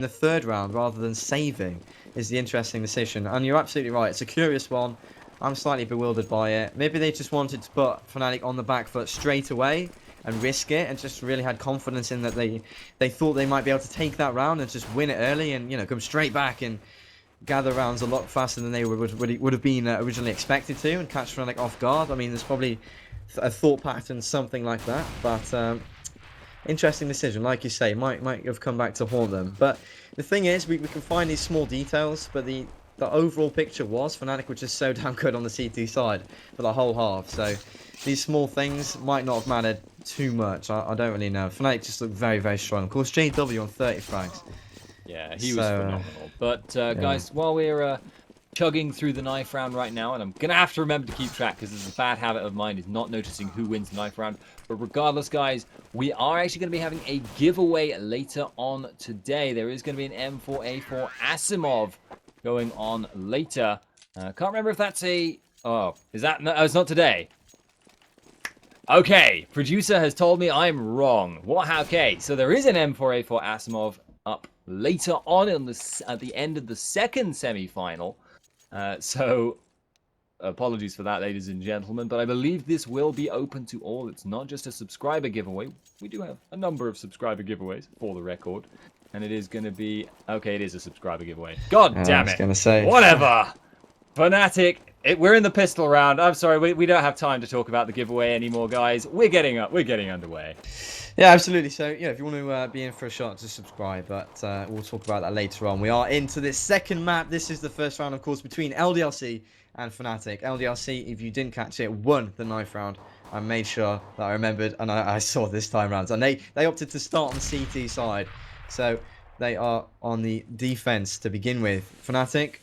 the third round rather than saving is the interesting decision. And you're absolutely right. It's a curious one. I'm slightly bewildered by it. Maybe they just wanted to put Fnatic on the back foot straight away and risk it, and just really had confidence in that they thought they might be able to take that round and just win it early and, you know, come straight back and gather rounds a lot faster than they would have been originally expected to, and catch Fnatic off guard. I mean, there's probably a thought pattern, something like that. But interesting decision, like you say, might have come back to haunt them. But the thing is, we can find these small details, but the overall picture was Fnatic were just so damn good on the CT side for the whole half. So these small things might not have mattered too much. I don't really know. Fnatic just looked very, very strong. Of course, JW on 30 frags. Yeah, he was phenomenal. But guys, while we're chugging through the knife round right now, and I'm gonna have to remember to keep track because it's a bad habit of mine is not noticing who wins the knife round. But regardless, guys, we are actually going to be having a giveaway later on today. There is going to be an M4A4 Asimov going on later. Can't remember if that's a... Oh, is that... No, it's not today. Okay, producer has told me I'm wrong. What? Okay, so there is an M4A4 Asimov up later on in at the end of the second semi-final. So apologies for that, ladies and gentlemen, but I believe this will be open to all. It's not just a subscriber giveaway. We do have a number of subscriber giveaways for the record, and it is going to be... Okay, it is a subscriber giveaway. God damn it. I was going to say. Whatever. Fnatic, we're in the pistol round. I'm sorry, we don't have time to talk about the giveaway anymore, guys. We're getting underway. Yeah, absolutely. So, yeah, if you want to be in for a shot, just subscribe. But we'll talk about that later on. We are into this second map. This is the first round, of course, between LDLC and Fnatic. LDLC, if you didn't catch it, won the knife round. I made sure that I remembered, and I saw this time round. And they opted to start on the CT side. So they are on the defense to begin with. Fnatic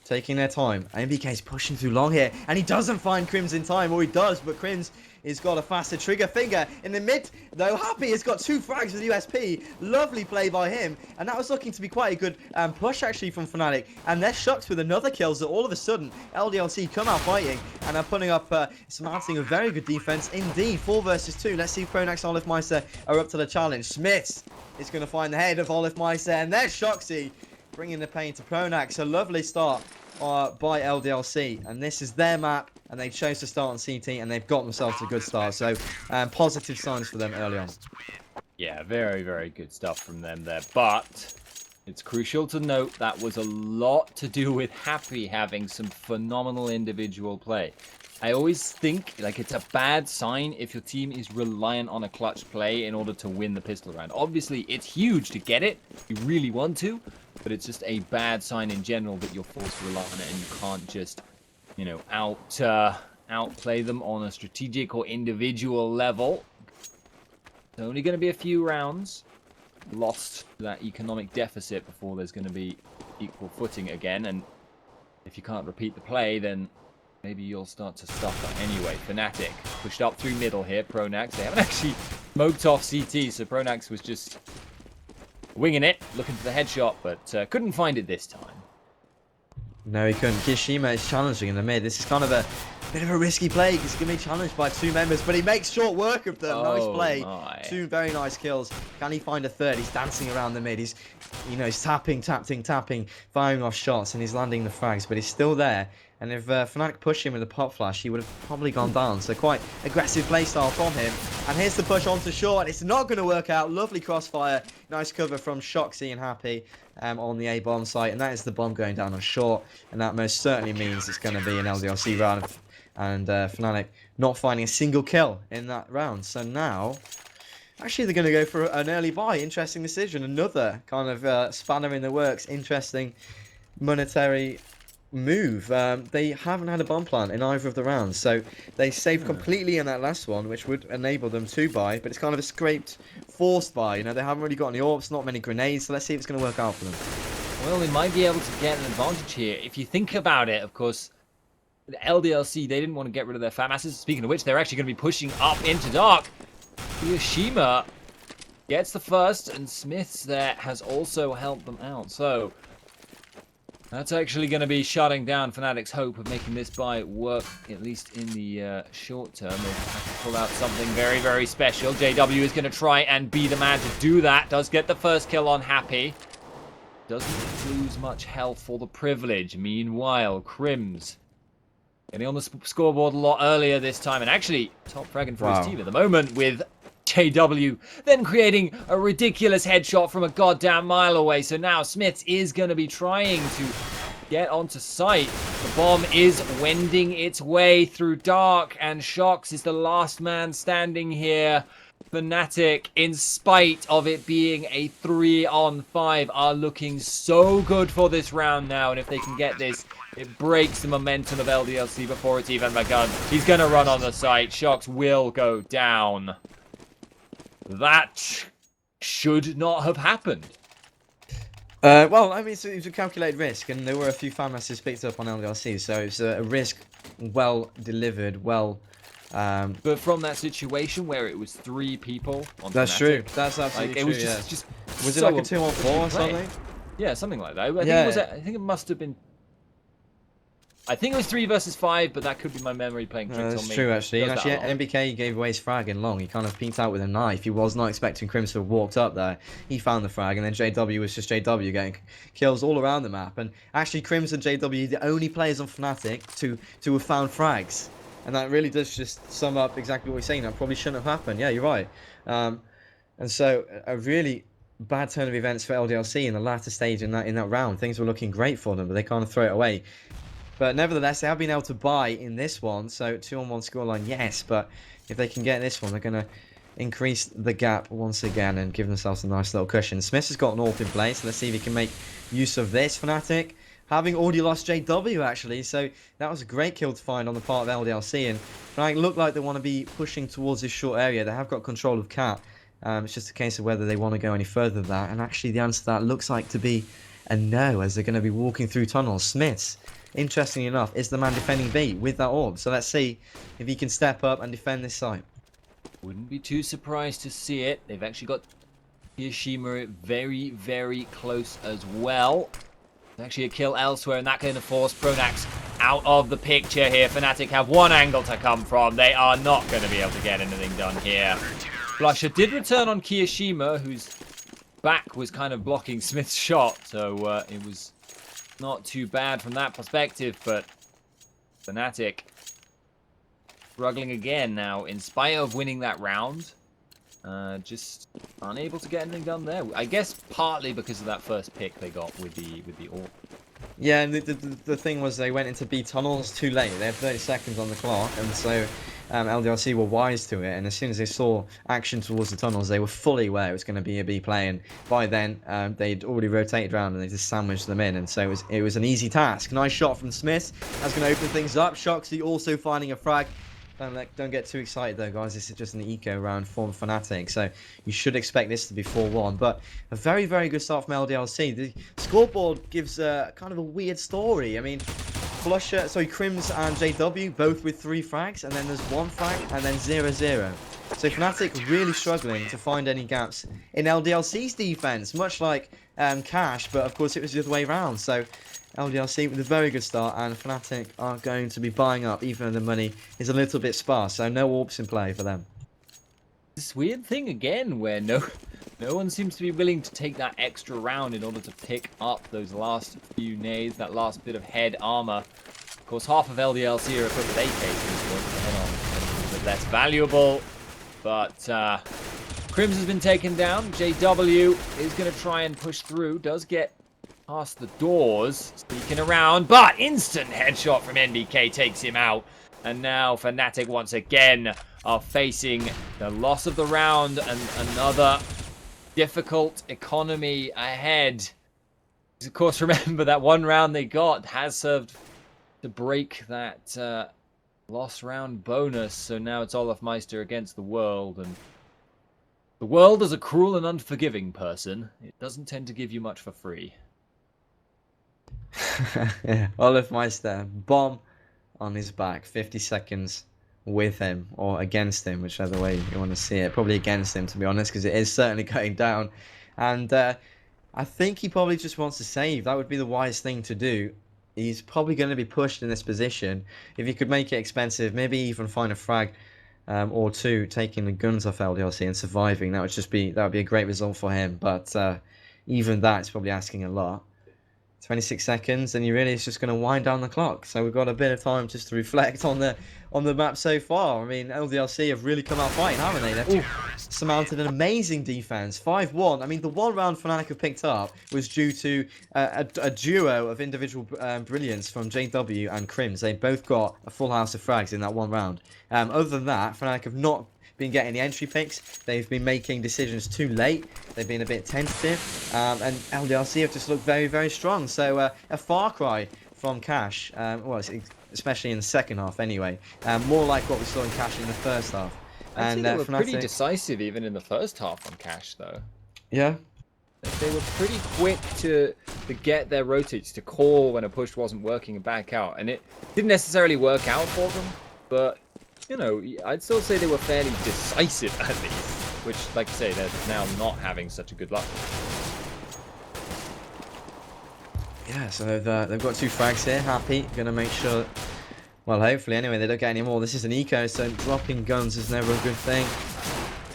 taking their time. MBK's pushing through long here, and he doesn't find Crims in time, or he does, but Crims has got a faster trigger finger. In the mid, though, Happy has got 2 frags with USP. Lovely play by him, and that was looking to be quite a good push, actually, from Fnatic. And they're shocked with another kill, so all of a sudden, LDLC come out fighting, and are putting up, mounting a very good defense indeed. 4 versus 2. Let's see if Pronax and Olofmeister are up to the challenge. Smiths is going to find the head of Olofmeister, and there's Shoxy bringing the pain to Pronax. A lovely start by LDLC, and this is their map, and they chose to start on CT, and they've got themselves a good start. So positive signs for them early on. Yeah, very, very good stuff from them there, but it's crucial to note that was a lot to do with Happy having some phenomenal individual play. I always think like it's a bad sign if your team is reliant on a clutch play in order to win the pistol round. Obviously, it's huge to get it. You really want to, but it's just a bad sign in general that you're forced to rely on it and you can't just, you know, outplay them on a strategic or individual level. It's only going to be a few rounds lost to that economic deficit before there's going to be equal footing again. And if you can't repeat the play, then maybe you'll start to suffer. Anyway, Fnatic pushed up through middle here. Pronax, they haven't actually smoked off CT, so Pronax was just winging it, looking for the headshot, but couldn't find it this time. No, he couldn't. Kishima is challenging in the mid. This is kind of a bit of a risky play because he's going to be challenged by 2 members, but he makes short work of them. Nice play. My. 2 very nice kills. Can he find a third? He's dancing around the mid. He's, you know, he's tapping, firing off shots, and he's landing the frags, but he's still there. And if Fnatic pushed him with a pop flash, he would have probably gone down. So quite aggressive playstyle from him. And here's the push onto short. It's not going to work out. Lovely crossfire. Nice cover from Shoxy and Happy on the A-bomb site. And that is the bomb going down on short. And that most certainly means it's going to be an LDLC round. And Fnatic not finding a single kill in that round. So now, actually they're going to go for an early buy. Interesting decision. Another kind of spanner in the works. Interesting monetary move. They haven't had a bomb plant in either of the rounds, so they saved completely in that last one, which would enable them to buy, but it's kind of a scraped forced buy. You know, they haven't really got any orbs, not many grenades, so let's see if it's going to work out for them. Well, they might be able to get an advantage here if you think about it. Of course, the LDLC, they didn't want to get rid of their fat masses. Speaking of which, they're actually going to be pushing up into dark. Yoshima gets the first, and Smiths there has also helped them out, so that's actually going to be shutting down Fnatic's hope of making this buy work, at least in the short term. They have to pull out something very, very special. JW is going to try and be the man to do that. Does get the first kill on Happy. doesn't lose much health for the privilege. Meanwhile, Crims getting on the scoreboard a lot earlier this time, and actually top fragging for his team at the moment with JW then creating a ridiculous headshot from a goddamn mile away. So now Smiths is going to be trying to get onto site. The bomb is wending its way through dark, and Shox is the last man standing here. Fnatic, in spite of it being a 3-on-5, are looking so good for this round now, and if they can get this, it breaks the momentum of LDLC before it's even begun. He's going to run on the site. Shox will go down. That should not have happened. Well, I mean, it was a calculated risk, and there were a few fan messages picked up on LDLC, so it's a risk well delivered, well... but from that situation where it was 3 people on That's Fnatic, true. That's absolutely like, true. It was just was so it like a 2-on-4 or something? Yeah, something like that. I think it must have been. I think it was 3 versus 5, but that could be my memory playing tricks on me. That's true, actually. And actually, NBK gave away his frag in long. He kind of peeked out with a knife. He was not expecting Crims to have walked up there. He found the frag, and then JW was just JW getting kills all around the map. And actually, Crims and JW are the only players on Fnatic to have found frags. And that really does just sum up exactly what we're saying. That probably shouldn't have happened. Yeah, you're right. And so, a really bad turn of events for LDLC in the latter stage in that round. Things were looking great for them, but they kind of throw it away. But nevertheless, they have been able to buy in this one. So 2-on-1 scoreline, yes. But if they can get this one, they're going to increase the gap once again and give themselves a nice little cushion. Smith has got an AWP in place. Let's see if he can make use of this. Fnatic having already lost JW, actually. So that was a great kill to find on the part of LDLC. And Fnatic look like they want to be pushing towards this short area. They have got control of Cat. It's just a case of whether they want to go any further than that. And actually, the answer to that looks like to be a no, as they're going to be walking through tunnels. Smiths, interestingly enough, is the man defending B with that orb. So let's see if he can step up and defend this site. Wouldn't be too surprised to see it. They've actually got Hiroshima very, very close as well. There's actually a kill elsewhere, and that going to force Pronax out of the picture here. Fnatic have one angle to come from. They are not going to be able to get anything done here. Flusher did return on Kiyoshima, whose back was kind of blocking Smith's shot, so it was not too bad from that perspective, but Fnatic struggling again now, in spite of winning that round. Just unable to get anything done there. I guess partly because of that first pick they got with the AWP. Yeah, and the thing was they went into B tunnels too late. They had 30 seconds on the clock, and so LDLC were wise to it. And as soon as they saw action towards the tunnels, they were fully aware it was going to be a B play. And by then, they'd already rotated around and they just sandwiched them in. And so it was an easy task. Nice shot from Smith. That's going to open things up. Shoxy also finding a frag. Don't get too excited though, guys. This is just an eco round for Fnatic, so you should expect this to be 4-1. But a very, very good start from LDLC. The scoreboard gives kind of a weird story. I mean, Flusher, sorry, Crims and JW both with 3 frags, and then there's 1 frag, and then 0-0. So Fnatic really struggling to find any gaps in LDLC's defense, much like Cash, but of course it was the other way around. So LDLC with a very good start, and Fnatic are going to be buying up even though the money is a little bit sparse, so no AWPs in play for them. This weird thing again where no one seems to be willing to take that extra round in order to pick up those last few nades, that last bit of head armor. Of course, half of LDLC are equipped with AKs, so the head armor is a little bit less valuable. But Crims has been taken down. JW is going to try and push through, does get past the doors, sneaking around, but instant headshot from NBK takes him out. And now Fnatic once again are facing the loss of the round and another difficult economy ahead. Of course, remember that one round they got has served to break that lost round bonus. So now it's Olaf Meister against the world, and the world is a cruel and unforgiving person. It doesn't tend to give you much for free. Yeah, Olaf Meister, bomb on his back, 50 seconds with him or against him, whichever way you want to see it. Probably against him, to be honest, because it is certainly going down. And I think he probably just wants to save. That would be the wise thing to do. He's probably going to be pushed in this position. If he could make it expensive, maybe even find a frag or 2, taking the guns off LDLC and surviving, that would be a great result for him. But even that's probably asking a lot. 26 seconds, and he really is just going to wind down the clock. So we've got a bit of time just to reflect on the map so far. I mean, LDLC have really come out fighting, haven't they? They've surmounted an amazing defense, 5-1. I mean, the one round Fnatic have picked up was due to a duo of individual brilliance from JW and Crims. They both got a full house of frags in that one round. Other than that, Fnatic have not been getting the entry picks. They've been making decisions too late. They've been a bit tentative, and LDLC have just looked very, very strong. So a far cry from Cash, well, especially in the second half anyway. More like what we saw in Cash in the first half. I'd say And they were Fnatic, pretty decisive even in the first half on Cash, though. yeah. They were pretty quick to get their rotates to call when a push wasn't working and back out. And it didn't necessarily work out for them, but you know, I'd still say they were fairly decisive at least, which, like I say, they're now not having such a good luck. Yeah, so they've got 2 frags here. Happy, gonna make sure. Well, hopefully, anyway, they don't get any more. This is an eco, so dropping guns is never a good thing.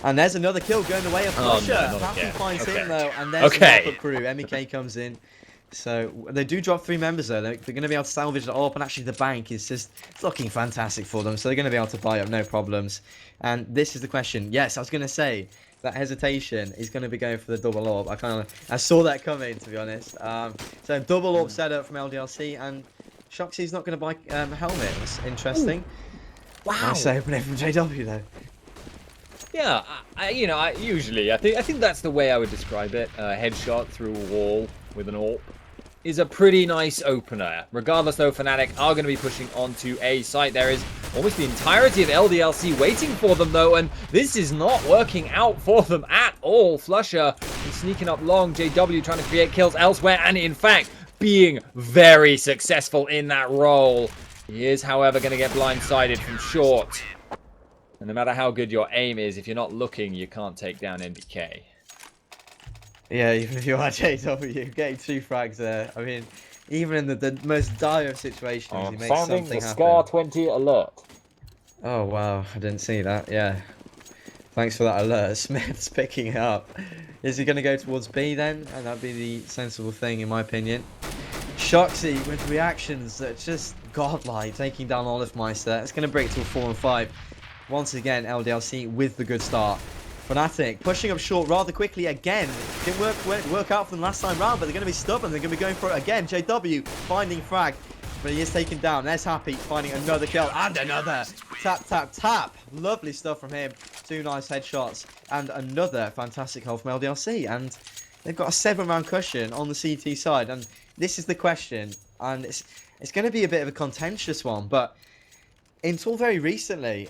And there's another kill going the way of Flusher. Oh, no, Happy finds him though, and there's Okay. the backup crew. MEK comes in. So they do drop 3 members though. They're going to be able to salvage it up, and actually the bank is just looking fantastic for them. So they're going to be able to buy up, no problems. And this is the question. Yes, I was going to say that hesitation is going to be going for the double orb. I saw that coming, to be honest. So double orb setup from LDLC, and Shoxy's not going to buy helmet. That's interesting. Ooh. Wow. Nice opening from JW though. Yeah, I think that's the way I would describe it. Headshot through a wall with an AWP is a pretty nice opener. Regardless, though, Fnatic are going to be pushing onto A site. There is almost the entirety of LDLC waiting for them, though, and this is not working out for them at all. Flusher is sneaking up long. JW trying to create kills elsewhere, and in fact, being very successful in that role. He is, however, going to get blindsided from short. And no matter how good your aim is, if you're not looking, you can't take down NBK. Yeah, even if you are JW, getting 2 frags there. I mean, even in the most dire of situations, he makes something happen. Scar 20 alert. Oh, wow. I didn't see that. Yeah. Thanks for that alert. Smith's picking it up. Is he going to go towards B then? And that'd be the sensible thing, in my opinion. Shoxy with reactions that are just godlike, taking down Olifmeister. It's going to break to a 4 and 5. Once again, LDLC with the good start. Fnatic pushing up short rather quickly again. Didn't work out for them last time round, but they're going to be stubborn. They're going to be going for it again. JW finding frag, but he is taken down. There's Happy finding another kill and another. Tap, tap, tap. Lovely stuff from him. 2 nice headshots and another fantastic hold from LDLC. And they've got a 7-round cushion on the CT side. And this is the question. And it's going to be a bit of a contentious one, but until very recently,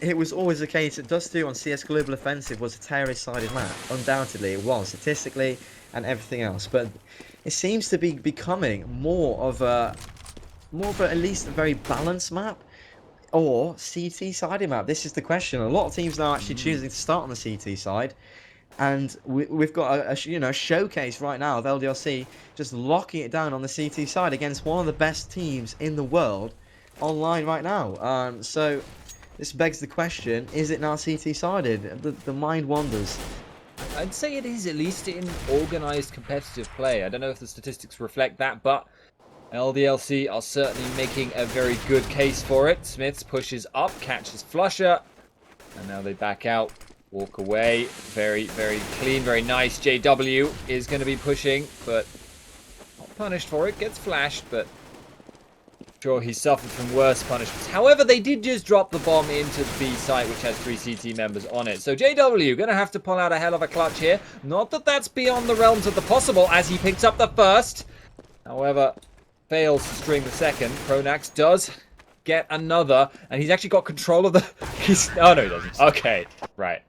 it was always the case that Dust 2 on CS Global Offensive was a terrorist-sided map. Undoubtedly, it was, statistically and everything else. But it seems to be becoming more of at least a very balanced map, or CT-sided map. This is the question. A lot of teams now actually choosing to start on the CT side. And we've got a showcase right now of LDLC just locking it down on the CT side against one of the best teams in the world online right now. So this begs the question, is it now CT-sided? The mind wanders. I'd say it is, at least in organized competitive play. I don't know if the statistics reflect that, but LDLC are certainly making a very good case for it. Smiths pushes up, catches Flusher, and now they back out, walk away. Very, very clean, very nice. JW is going to be pushing, but not punished for it. Gets flashed, but sure, he suffered from worse punishments. However, they did just drop the bomb into the B site, which has 3 CT members on it. So JW going to have to pull out a hell of a clutch here. Not that that's beyond the realms of the possible, as he picks up the first. However, fails to string the second. Pronax does get another, and he's actually got control of the... Oh, no, he doesn't. Okay, right.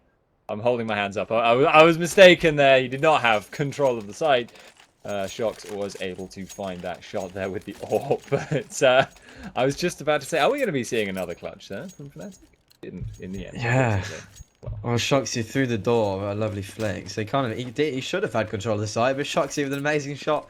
I'm holding my hands up. I was mistaken there. He did not have control of the site. Shox was able to find that shot there with the AWP, but I was just about to say, are we going to be seeing another clutch there from Fnatic? In the end. Yeah. Well, Shoxy through the door, a lovely flick. So he should have had control of the side, but Shoxy with an amazing shot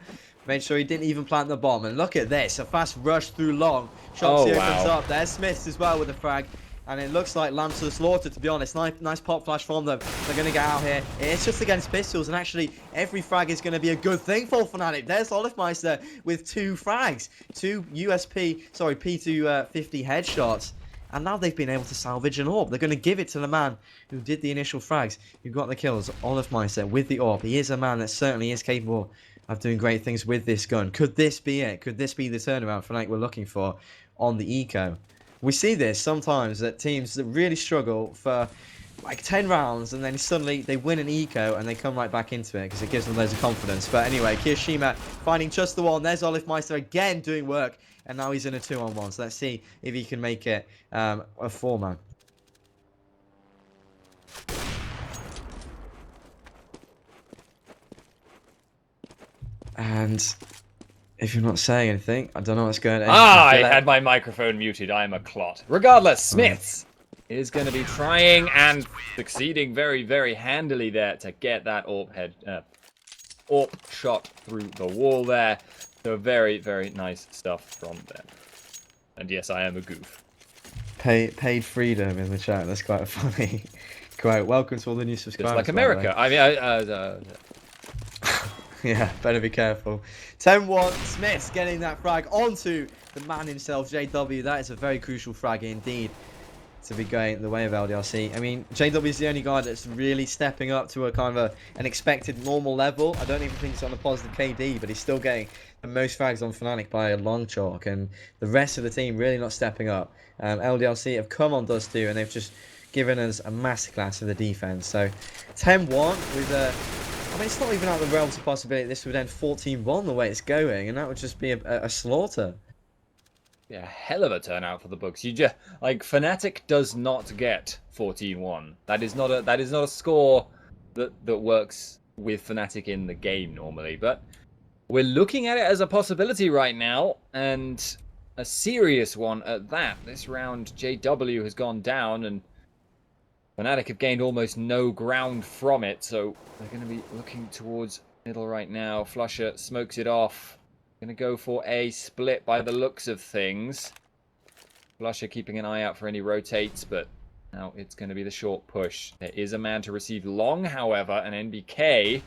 made sure he didn't even plant the bomb. And look at this, a fast rush through long. Shoxy opens up. There's Smiths as well with the frag. And it looks like Lambs to the slaughter, to be honest. Nice pop flash from them. They're going to get out here. It's just against pistols, and actually every frag is going to be a good thing for Fnatic. There's Olifmeister with 2 frags. 2 P250 headshots. And now they've been able to salvage an AWP. They're going to give it to the man who did the initial frags, who got the kills, Olifmeister, with the AWP. He is a man that certainly is capable of doing great things with this gun. Could this be it? Could this be the turnaround Fnatic we're looking for on the eco? We see this sometimes that teams that really struggle for like 10 rounds and then suddenly they win an eco and they come right back into it because it gives them loads of confidence. But anyway, Kiyoshima finding just the one. There's Olifmeister again doing work, and now he's in a 2-on-1. So let's see if he can make it a 4-man. And if you're not saying anything, I don't know what's going on. I had my microphone muted. I am a clot. Regardless, Smiths is going to be trying and succeeding very, very handily there to get that AWP shot through the wall there. So very, very nice stuff from them. And yes, I am a goof. Paid freedom in the chat. That's quite a funny quote. Welcome to all the new subscribers. Just like America. I mean, yeah, better be careful. 10-1, Smiths getting that frag onto the man himself, JW. That is a very crucial frag indeed to be going the way of LDLC. I mean, JW is the only guy that's really stepping up to a kind of an expected normal level. I don't even think it's on a positive KD, but he's still getting the most frags on Fnatic by a long chalk, and the rest of the team really not stepping up. LDLC have come on Dust 2, and they've just given us a masterclass of the defense. So 10-1 with a... I mean, it's not even out of the realms of possibility this would end 14-1 the way it's going, and that would just be a slaughter. Yeah, hell of a turnout for the books. You just like Fnatic does not get 14-1. That is not a score that works with Fnatic in the game normally. But we're looking at it as a possibility right now, and a serious one at that. This round, JW has gone down, and Fnatic have gained almost no ground from it, so they're going to be looking towards middle right now. Flusher smokes it off. Going to go for a split by the looks of things. Flusher keeping an eye out for any rotates, but now it's going to be the short push. There is a man to receive long, however, and NBK,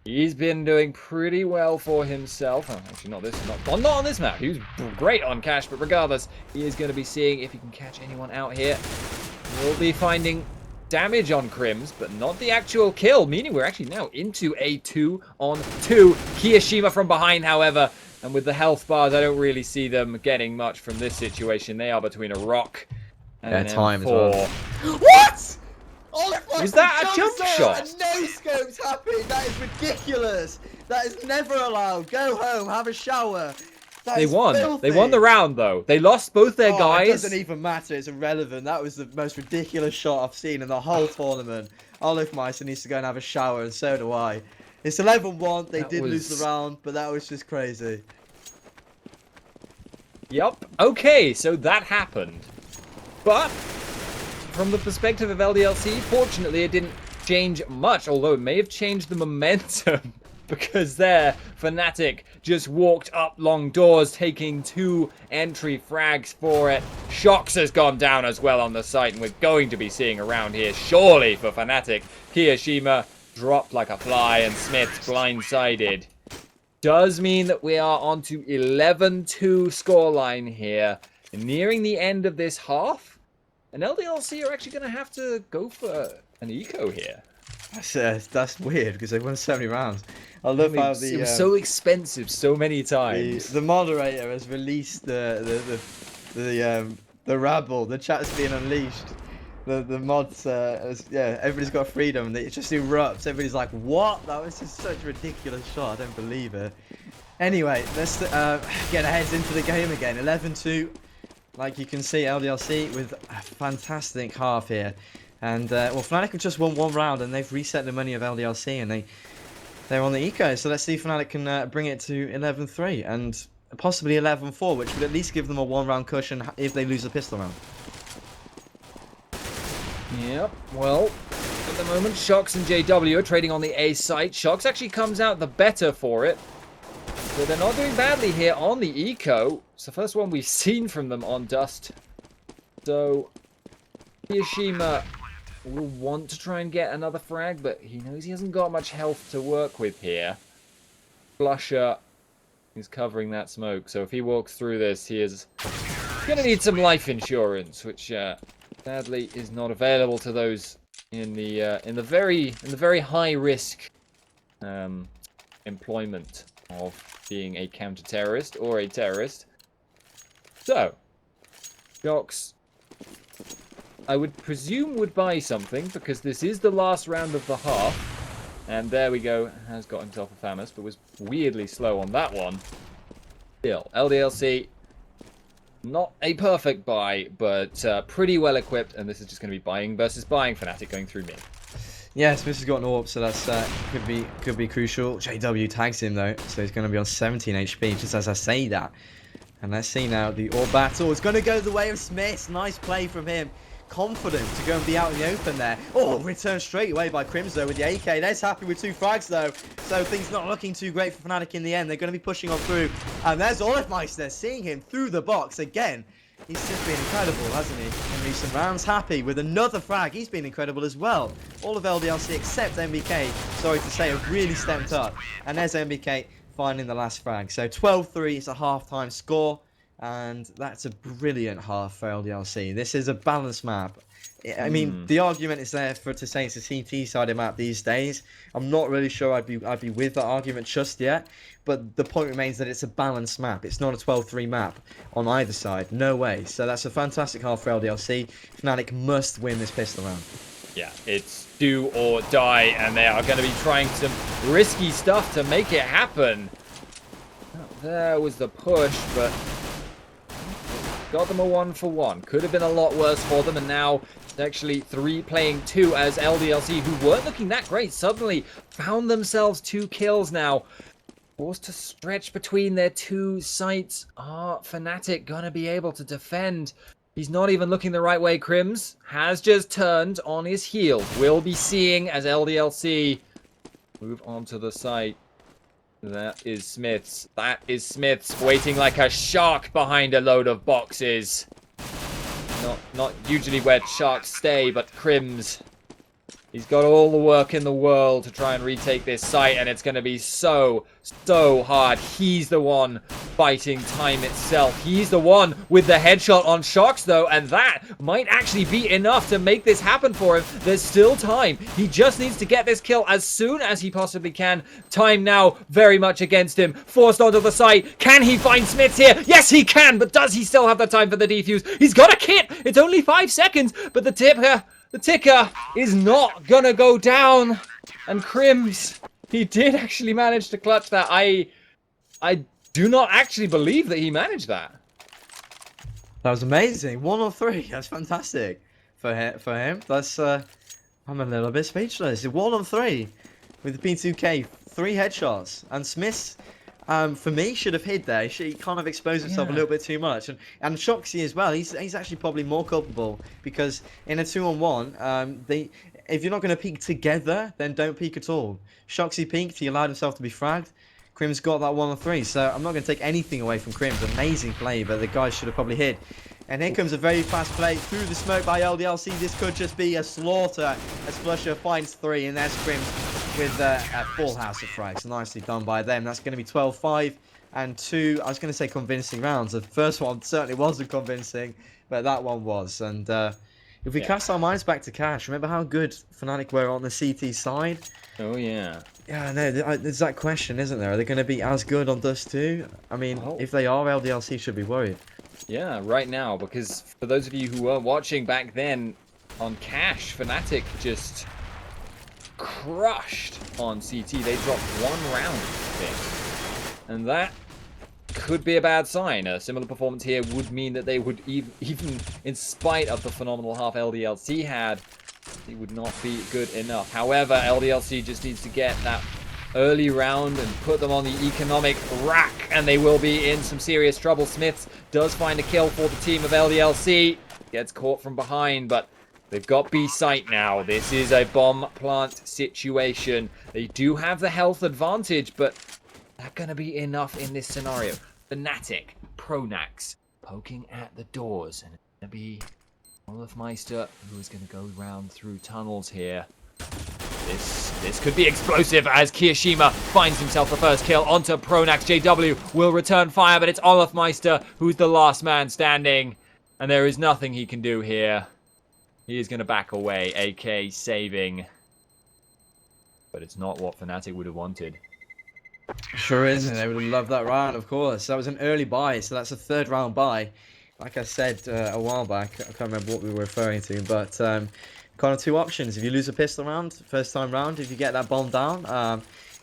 he's been doing pretty well for himself. Oh, actually, not on this map. He was great on Cash, but regardless, he is going to be seeing if he can catch anyone out here. We'll be finding damage on Crims, but not the actual kill, meaning we're actually now into a 2-on-2. Kiyoshima from behind, however, and with the health bars, I don't really see them getting much from this situation. They are between a rock and an time M4. as well. What? Was that a jump shot? And no scopes happening. That is ridiculous. That is never allowed. Go home, have a shower. They won. Filthy. They won the round, though. They lost both their guys. It doesn't even matter. It's irrelevant. That was the most ridiculous shot I've seen in the whole tournament. Olifmeister needs to go and have a shower, and so do I. It's 11-1. They did lose the round, but that was just crazy. Yep. Okay, so that happened. But from the perspective of LDLC, fortunately, it didn't change much, although it may have changed the momentum. Because there, Fnatic just walked up long doors, taking 2 entry frags for it. Shox has gone down as well on the site, and we're going to be seeing around here, surely, for Fnatic. Kiyoshima dropped like a fly, and Smith's blindsided. Does mean that we are on to 11-2 scoreline here, nearing the end of this half. And LDLC are actually going to have to go for an eco here. That's weird because they won so many rounds. I love how it was so expensive so many times. The moderator has released the rabble. The chat's being unleashed. The mods, yeah, everybody's got freedom. And it just erupts. Everybody's like, "What? That was just such a ridiculous shot. I don't believe it." Anyway, let's get our heads into the game again. 11-2. Like you can see, LDLC with a fantastic half here. And, well, Fnatic have just won 1 round, and they've reset the money of LDLC, and they're on the eco. So let's see if Fnatic can bring it to 11-3, and possibly 11-4, which would at least give them a 1-round cushion if they lose the pistol round. Yep, well, at the moment, Shox and JW are trading on the A site. Shox actually comes out the better for it. So they're not doing badly here on the eco. It's the first one we've seen from them on Dust. So Yashima will want to try and get another frag, but he knows he hasn't got much health to work with here. Flusher is covering that smoke, so if he walks through this, he is gonna need some life insurance, which sadly is not available to those in the very high risk employment of being a counter-terrorist or a terrorist. So, Shox, I would presume would buy something, because this is the last round of the half. And there we go, has got himself a Famus, but was weirdly slow on that one. Still, LDLC, not a perfect buy, but pretty well equipped, and this is just going to be buying versus buying. Fnatic going through me. Yeah, Smith has got an AWP, so that's could be crucial. JW tags him though, so he's going to be on 17 HP, just as I say that. And let's see now, the AWP battle is going to go the way of Smith. Nice play from him. Confident to go and be out in the open there. Oh, returned straight away by Crims though with the AK. They're happy with 2 frags though. So things not looking too great for Fnatic in the end. They're going to be pushing on through. And there's Olifmeister seeing him through the box again. He's just been incredible, hasn't he, in recent rounds? Happy with another frag. He's been incredible as well. All of LDLC except MBK, sorry to say, have really stepped up. And there's MBK finding the last frag. So 12-3 is a half-time score. And that's a brilliant half for LDLC. This is a balanced map. I mean, the argument is there to say it's a CT-sided map these days. I'm not really sure I'd be with that argument just yet. But the point remains that it's a balanced map. It's not a 12-3 map on either side. No way. So that's a fantastic half for LDLC. Fnatic must win this pistol round. Yeah, it's do or die, and they are going to be trying some risky stuff to make it happen. Oh, there was the push, but got them a 1-for-1. Could have been a lot worse for them, and now it's actually 3 playing 2 as LDLC, who weren't looking that great, suddenly found themselves 2 kills now. Forced to stretch between their 2 sites. Are Fnatic gonna be able to defend? He's not even looking the right way. Crims has just turned on his heel. We'll be seeing as LDLC move onto the site. That is Smith's. That is Smith's, waiting like a shark behind a load of boxes. Not usually where sharks stay, but Crims. He's got all the work in the world to try and retake this site, and it's going to be so hard. He's the one fighting time itself. He's the one with the headshot on Shox, though, and that might actually be enough to make this happen for him. There's still time. He just needs to get this kill as soon as he possibly can. Time now very much against him. Forced onto the site. Can he find Smiths here? Yes, he can, but does he still have the time for the defuse? He's got a kit. It's only 5 seconds, but the ticker is not gonna go down. And Crims, he did actually manage to clutch that. I do not actually believe that he managed that. That was amazing. 1 of 3. That's fantastic for him. That's I'm a little bit speechless. 1 of 3 with the P2K, 3 headshots, and Smith. For me, should have hid there. He kind of exposed himself a little bit too much, and Shoxy as well. He's actually probably more culpable, because in a 2-on-1, if you're not going to peek together, then don't peek at all. Shoxy peeked. He allowed himself to be fragged. Crims got that 1 of 3, so I'm not going to take anything away from Crims. Amazing play, but the guys should have probably hid. And here comes a very fast play through the smoke by LDLC. This could just be a slaughter as Flusher finds 3, and there's Crims with a full house of frags. Nicely done by them. That's going to be 12-5 and 2. I was going to say convincing rounds. The first one certainly wasn't convincing, but that one was. And if we cast our minds back to Cash, remember how good Fnatic were on the CT side? Oh, yeah. Yeah, no, there's that question, isn't there? Are they going to be as good on Dust 2? I mean, if they are, LDLC should be worried. Yeah, right now, because for those of you who were watching back then on Cash, Fnatic just crushed on CT. They dropped 1 round, I think. And that could be a bad sign. A similar performance here would mean that they would, even in spite of the phenomenal half LDLC had, it would not be good enough. However, LDLC just needs to get that early round and put them on the economic rack, and they will be in some serious trouble. Smiths does find a kill for the team of LDLC. Gets caught from behind, but they've got B site now. This is a bomb plant situation. They do have the health advantage, but that's going to be enough in this scenario. Fnatic, Pronax, poking at the doors, and it's going to be Olafmeister, who is going to go round through tunnels here. This could be explosive as Kirishima finds himself the first kill onto Pronax. JW will return fire, but it's Olafmeister who's the last man standing. And there is nothing he can do here. He is going to back away, AK saving. But it's not what Fnatic would have wanted. Sure isn't. They would have loved that round, of course. That was an early buy, so that's a third round buy. Like I said a while back, I can't remember what we were referring to, but kind of two options. If you lose a pistol round, first time round, if you get that bomb down,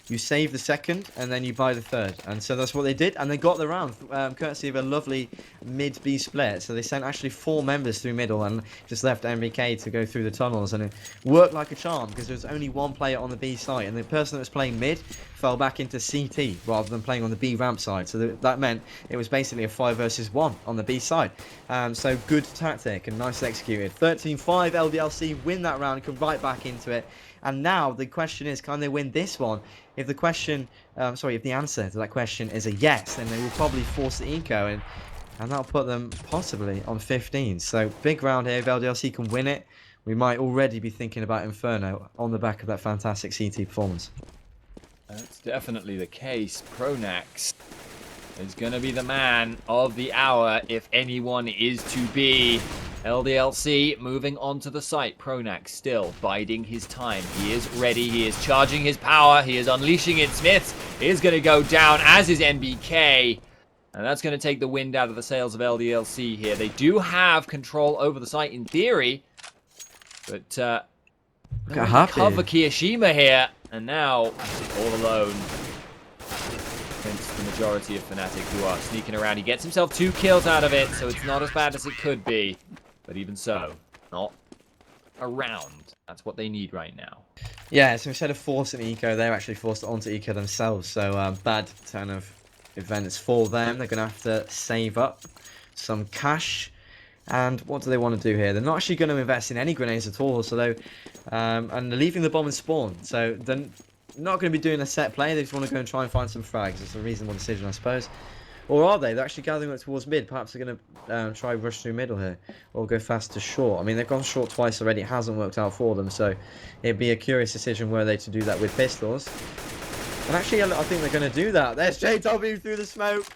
you save the second, and then you buy the third. And so that's what they did, and they got the round, courtesy of a lovely mid-B split. So they sent actually 4 members through middle and just left MBK to go through the tunnels, and it worked like a charm, because there was only one player on the B site, and the person that was playing mid fell back into CT, rather than playing on the B ramp side. So that meant it was basically a 5 versus 1 on the B side. So good tactic, and nicely executed. 13-5, LDLC win that round, come right back into it. And now the question is, can they win this one? If the question, if the answer to that question is a yes, then they will probably force the eco, and that'll put them possibly on 15. So big round here. If LDLC can win it, we might already be thinking about Inferno on the back of that fantastic CT performance. That's definitely the case. Pronax is going to be the man of the hour, if anyone is to be. LDLC moving on to the site. Pronax still biding his time. He is ready. He is charging his power. He is unleashing it. Smiths is going to go down, as is NBK. And that's going to take the wind out of the sails of LDLC here. They do have control over the site in theory. But cover Kirishima here. And now all alone against the majority of Fnatic, who are sneaking around. He gets himself 2 kills out of it, so it's not as bad as it could be. But even so, not around. That's what they need right now. Yeah, so instead of forcing eco, they're actually forced onto eco themselves. So bad turn of events for them. They're going to have to save up some cash. And what do they want to do here? They're not actually going to invest in any grenades at all. So and they're leaving the bomb in spawn. So they're not going to be doing a set play. They just want to go and try and find some frags. It's a reasonable decision, I suppose. Or are they? They're actually gathering up towards mid. Perhaps they're going to try rush through middle here. Or go fast to short. I mean, they've gone short twice already. It hasn't worked out for them. So it'd be a curious decision were they to do that with pistols. And actually, I think they're going to do that. There's JW through the smoke.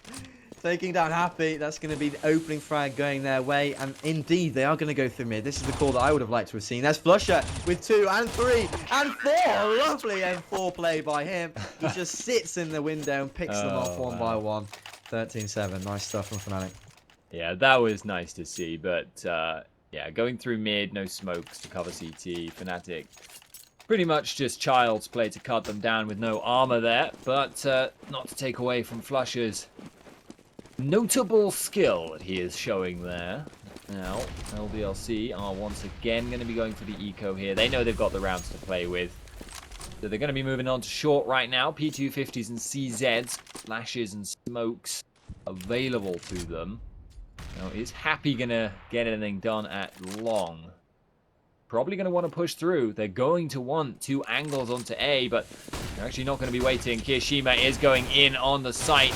Taking down Happy. That's going to be the opening frag going their way. And indeed, they are going to go through mid. This is the call that I would have liked to have seen. There's Flusher with 2 and 3 and 4. Lovely M4 play by him. He just sits in the window and picks them off one by one. 13-7. Nice stuff from Fnatic. Yeah, that was nice to see. But, yeah, going through mid, no smokes to cover CT. Fnatic pretty much just child's play to cut them down with no armor there. But not to take away from Flusher's notable skill that he is showing there. Now, LDLC are once again going to be going for the eco here. They know they've got the rounds to play with. So they're going to be moving on to short right now. P250s and CZs, flashes and smokes available to them. Now, is Happy going to get anything done at long? Probably going to want to push through. They're going to want 2 angles onto A, but they're actually not going to be waiting. Kirishima is going in on the site.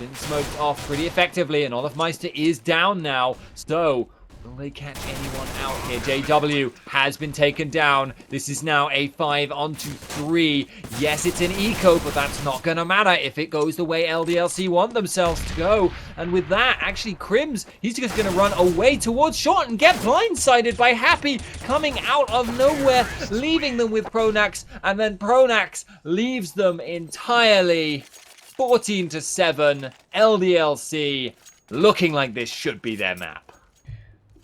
Been smoked off pretty effectively, and Olafmeister is down now. So, will they catch anyone out here? JW has been taken down. This is now a 5-on-3. Yes, it's an eco, but that's not going to matter if it goes the way LDLC want themselves to go. And with that, actually, Crims, he's just going to run away towards short and get blindsided by Happy coming out of nowhere, leaving them with Pronax, and then Pronax leaves them entirely. 14-7, LDLC, looking like this should be their map.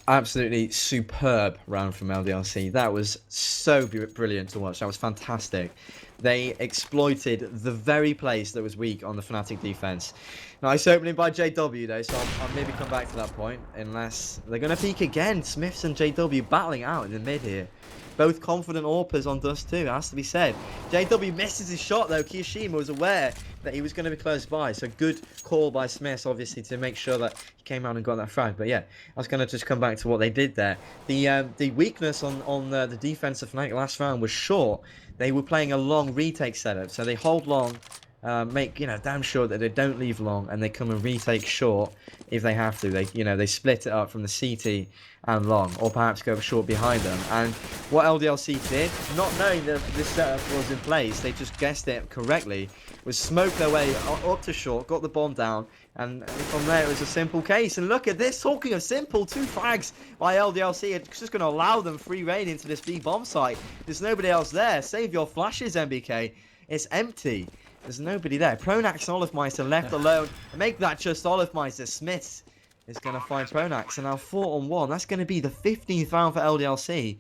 Absolutely superb round from LDLC. That was so brilliant to watch. That was fantastic. They exploited the very place that was weak on the Fnatic defense. Nice opening by JW though, so I'll maybe come back to that point, unless they're going to peek again. Smiths and JW battling out in the mid here. Both confident AWPers on Dust 2, it has to be said. JW misses his shot though. Kirishima was aware that he was going to be close by. So good call by Smiths, obviously, to make sure that he came out and got that frag. But yeah, I was going to just come back to what they did there. The weakness on the defense of Fnatic last round was short. They were playing a long retake setup. So they hold long, make damn sure that they don't leave long and they come and retake short if they have to. They split it up from the CT and long, or perhaps go short behind them. And what LDLC did, not knowing that this setup was in place, they just guessed it correctly, was smoke their way up to short, got the bomb down, and from there it was a simple case. And look at this, talking of simple, 2 frags by LDLC. It's just going to allow them free reign into this B bomb site. There's nobody else there. Save your flashes, MBK. It's empty. There's nobody there. Pronax and Olofmeister left alone. Make that just Olofmeister. Smith is going to find Pronax. And now 4-on-1. That's going to be the 15th round for LDLC.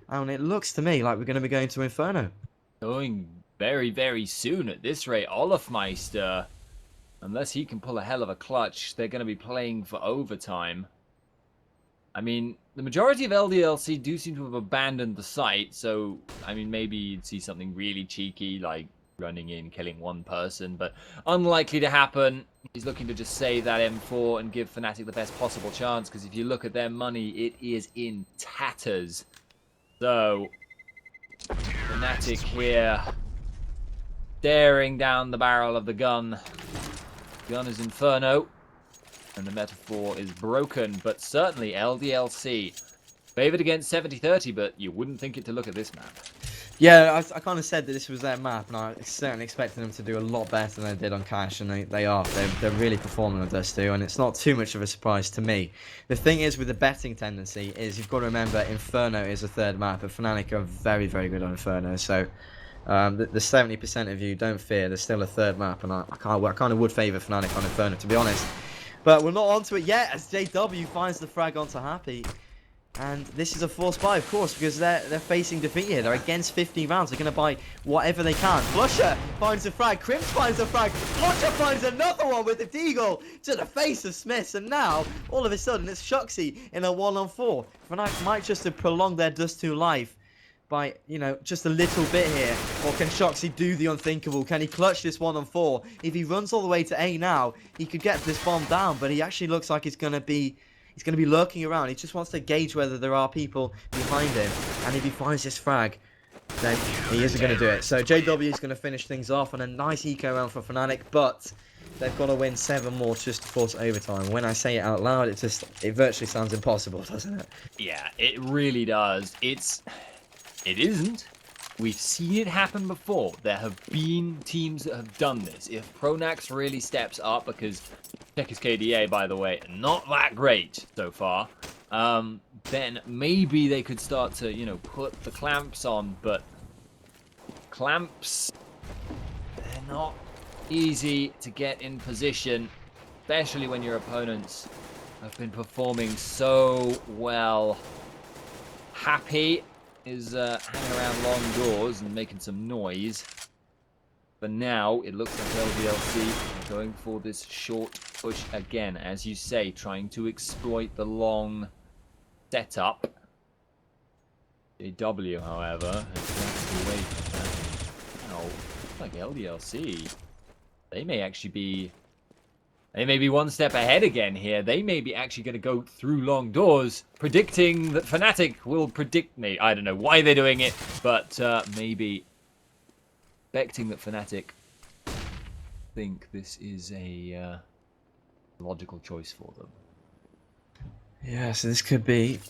And it looks to me like we're going to be going to Inferno. Going very, very soon at this rate. Olofmeister, unless he can pull a hell of a clutch, they're going to be playing for overtime. I mean, the majority of LDLC do seem to have abandoned the site. So, I mean, maybe you'd see something really cheeky like running in, killing one person, but unlikely to happen. He's looking to just save that M4 and give Fnatic the best possible chance, because if you look at their money, it is in tatters. So, Fnatic here, staring down the barrel of the gun. Gun is Inferno, and the metaphor is broken, but certainly LDLC favored against 70-30, but you wouldn't think it to look at this map. Yeah, I kind of said that this was their map, and I certainly expected them to do a lot better than they did on Cash, and they are. They're really performing with this too, and it's not too much of a surprise to me. The thing is, with the betting tendency, is you've got to remember Inferno is a third map, and Fnatic are very, very good on Inferno, so the 70% of you, don't fear, there's still a third map, and I kind of would favour Fnatic on Inferno, to be honest. But we're not onto it yet, as JW finds the frag onto Happy. And this is a forced buy, of course, because they're facing defeat here. They're against 15 rounds. They're going to buy whatever they can. Flusher finds a frag. Crimps finds a frag. Flusher finds another one with the deagle to the face of Smith. And now, all of a sudden, it's Shuxy in a 1-on-4. Fnatic might just have prolonged their Dust 2 life by, just a little bit here. Or can Shuxy do the unthinkable? Can he clutch this 1-on-4? If he runs all the way to A now, he could get this bomb down. But he actually looks like he's going to be lurking around. He just wants to gauge whether there are people behind him. And if he finds this frag, then he isn't going to do it. So JW is going to finish things off on a nice eco round for Fnatic. But they've got to win 7 more just to force overtime. When I say it out loud, it virtually sounds impossible, doesn't it? Yeah, it really does. It isn't. We've seen it happen before. There have been teams that have done this. If Pronax really steps up, because check his KDA, by the way, not that great so far, then maybe they could start to, put the clamps on, but clamps, they're not easy to get in position, especially when your opponents have been performing so well. Happy is hanging around long doors and making some noise. But now it looks like LDLC going for this short push again, as you say, trying to exploit the long setup. JW, however, has backed away from that. Now, like LDLC, they may actually be... They may be one step ahead again here. They may be actually going to go through long doors, predicting that Fnatic will predict me. I don't know why they're doing it, but maybe expecting that Fnatic think this is a logical choice for them. Yeah, so this could be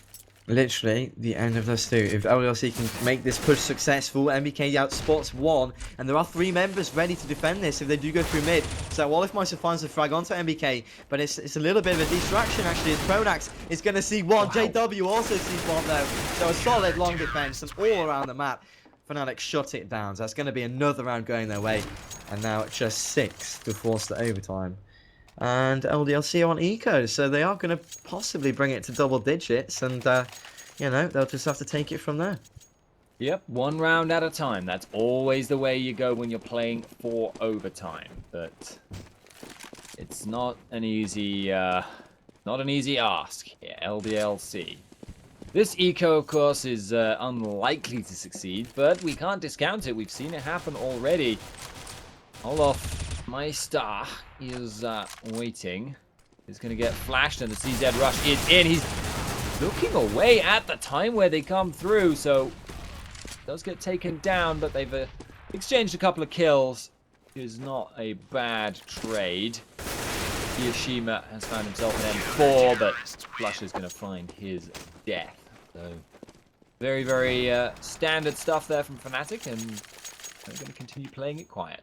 literally the end of those two. If LDLC can make this push successful, MBK outspots 1, and there are 3 members ready to defend this if they do go through mid. So Olofmeister finds the frag onto MBK, but it's a little bit of a distraction actually, as Pronax is going to see 1. Wow. JW also sees 1 though, so a solid long defense and all around the map. Fnatic shut it down, so that's going to be another round going their way, and now it's just 6 to force the overtime. And LDLC on eco, so they are going to possibly bring it to double digits, and they'll just have to take it from there. Yep, 1 round at a time. That's always the way you go when you're playing for overtime. But it's not an easy ask here. LDLC. This eco, of course, is unlikely to succeed, but we can't discount it. We've seen it happen already. Olofmeister is waiting. He's going to get flashed, and the CZ rush is in. He's looking away at the time where they come through, so does get taken down, but they've exchanged a couple of kills. is not a bad trade. Kiyashima has found himself an M4, but Flusher's going to find his death. So, very, very standard stuff there from Fnatic, and they're going to continue playing it quiet.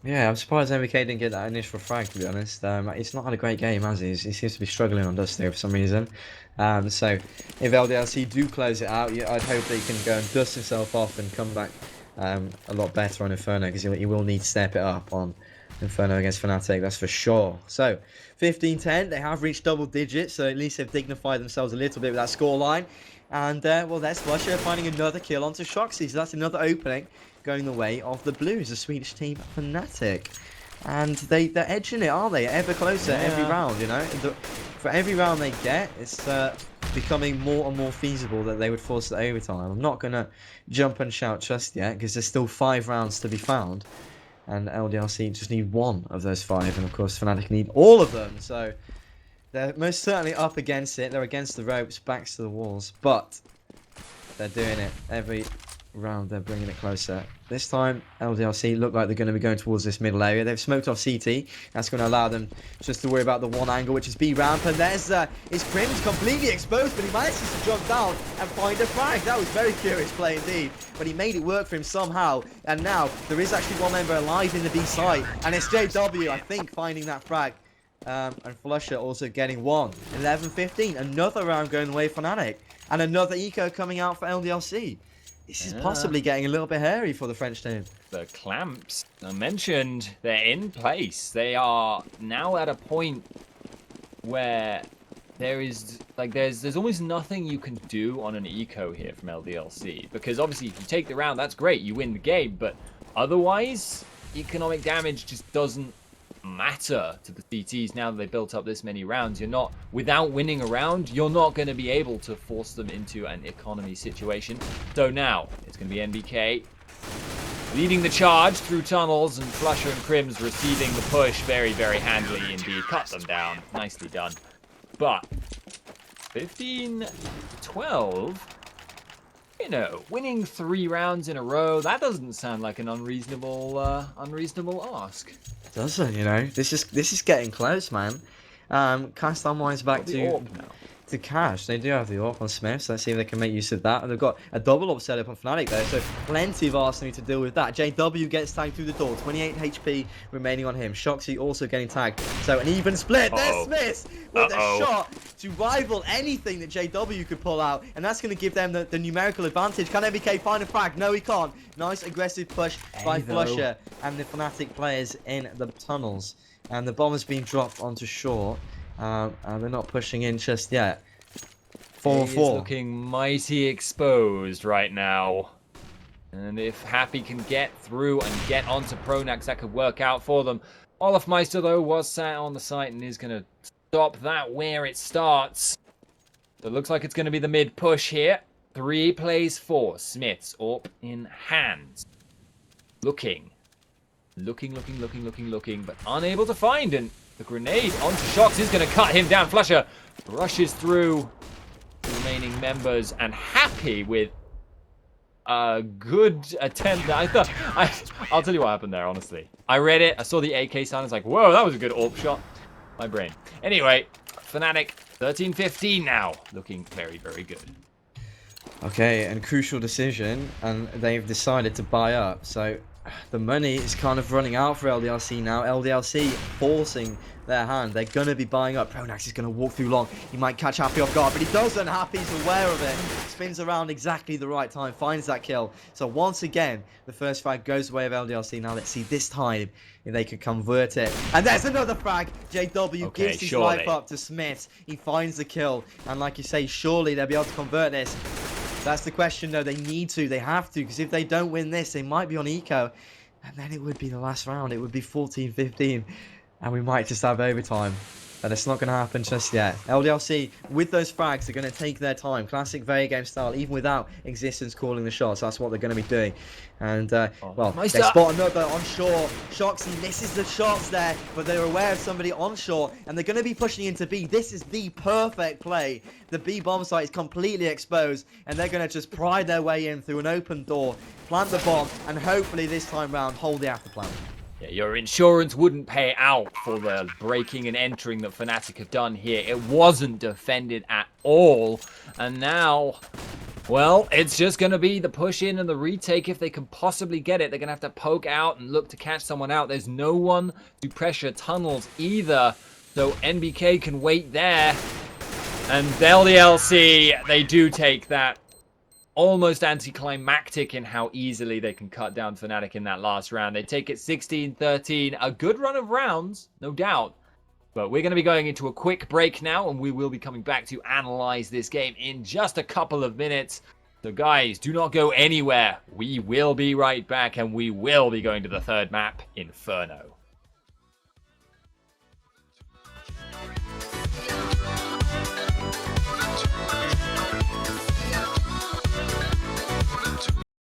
Yeah, I'm surprised MVK didn't get that initial frag, to be honest. He's not had a great game, has he? He seems to be struggling on Dusty for some reason. So, if LDLC do close it out, I'd hope that he can go and dust himself off and come back a lot better on Inferno, because he will need to step it up on Inferno against Fnatic, that's for sure. So, 15-10, they have reached double digits, so at least they've dignified themselves a little bit with that scoreline. And, well, there's Flusher finding another kill onto Shoxy, so that's another opening going the way of the Blues, the Swedish team Fnatic. And they're edging it, aren't they? Ever closer every round, you know? For every round they get, it's becoming more and more feasible that they would force the overtime. I'm not going to jump and shout just yet, because there's still 5 rounds to be found. And LDLC just need 1 of those 5, and of course Fnatic need all of them. So they're most certainly up against it. They're against the ropes, backs to the walls, but they're doing it every round. They're bringing it closer. This time LDLC look like they're going to be going towards this middle area. They've smoked off CT. That's going to allow them just to worry about the one angle, which is B ramp. And there's his Crim's completely exposed, but he manages to jump down and find a frag. That was very curious play indeed, but he made it work for him somehow. And now there is actually one member alive in the B site, and it's JW, I think, finding that frag. And Flusher also getting one. 11-15, another round going away for Fnatic, and another eco coming out for LDLC. This is possibly getting a little bit hairy for the French team. The clamps, I mentioned, they're in place. They are now at a point where there is, like, there's almost nothing you can do on an eco here from LDLC. Because obviously if you take the round, that's great, you win the game. But otherwise, economic damage just doesn't matter to the CTs now that they built up this many rounds. You're not, without winning a round, you're not going to be able to force them into an economy situation. So now it's going to be NBK leading the charge through tunnels, and Flusher and Crims receiving the push very, very handily indeed. Cut them down. Nicely done. But 15-12, you know, winning 3 rounds in a row, that doesn't sound like an unreasonable ask. Doesn't, you know? This is getting close, man. Cast Unwind's back to Cash. They do have the AWP on Smith, so let's see if they can make use of that. And they've got a double AWP set up on Fnatic there, so plenty of arsenal to deal with that. JW gets tagged through the door, 28 HP remaining on him. Shoxy also getting tagged, so an even split. There's Smith with a shot to rival anything that JW could pull out, and that's going to give them the numerical advantage. Can MBK find a frag? No, he can't. Nice aggressive push by Flusher and the Fnatic players in the tunnels. And the bomb has been dropped onto shore. And they're not pushing in just yet. 4-4. He's looking mighty exposed right now. And if Happy can get through and get onto Pronax, that could work out for them. Olafmeister, though, was sat on the site and is going to stop that where it starts. So it looks like it's going to be the mid push here. 3 plays 4. Smith's AWP in hand. Looking, but unable to find it. The grenade onto Shox is going to cut him down. Flusher rushes through the remaining members, and Happy with a good attempt. I'll tell you what happened there, honestly. I read it, I saw the AK sign, I was like, whoa, that was a good AWP shot. My brain. Anyway, Fnatic 13-15 now. Looking very, very good. Okay, and crucial decision, and they've decided to buy up. So the money is kind of running out for LDLC now. LDLC forcing their hand. They're going to be buying up. Pronax is going to walk through long. He might catch Happy off guard, but he doesn't. Happy's aware of it. Spins around exactly the right time. Finds that kill. So once again, the first frag goes away of LDLC. Now let's see this time if they can convert it. And there's another frag. JW gives his life up to Smith. He finds the kill. And like you say, surely they'll be able to convert this. That's the question, though. They need to. They have to. Because if they don't win this, they might be on eco. And then it would be the last round. It would be 14-15. And we might just have overtime. But it's not going to happen just yet. LDLC, with those frags, they're going to take their time. Classic Vega game style, even without Existence calling the shots. That's what they're going to be doing. And, well, they spot another on shore. Shoxy misses the shots there, but they're aware of somebody on shore. And they're going to be pushing into B. This is the perfect play. The B bomb site is completely exposed. And they're going to just pry their way in through an open door, plant the bomb, and hopefully this time round hold the after plan. Yeah, your insurance wouldn't pay out for the breaking and entering that Fnatic have done here. It wasn't defended at all. And now, well, it's just going to be the push in and the retake if they can possibly get it. They're going to have to poke out and look to catch someone out. There's no one to pressure tunnels either. So NBK can wait there. And LDLC, they do take that. Almost anticlimactic in how easily they can cut down Fnatic in that last round. They take it 16-13. A good run of rounds, no doubt. But we're going to be going into a quick break now, and we will be coming back to analyze this game in just a couple of minutes. So guys, do not go anywhere. We will be right back, and we will be going to the third map, Inferno.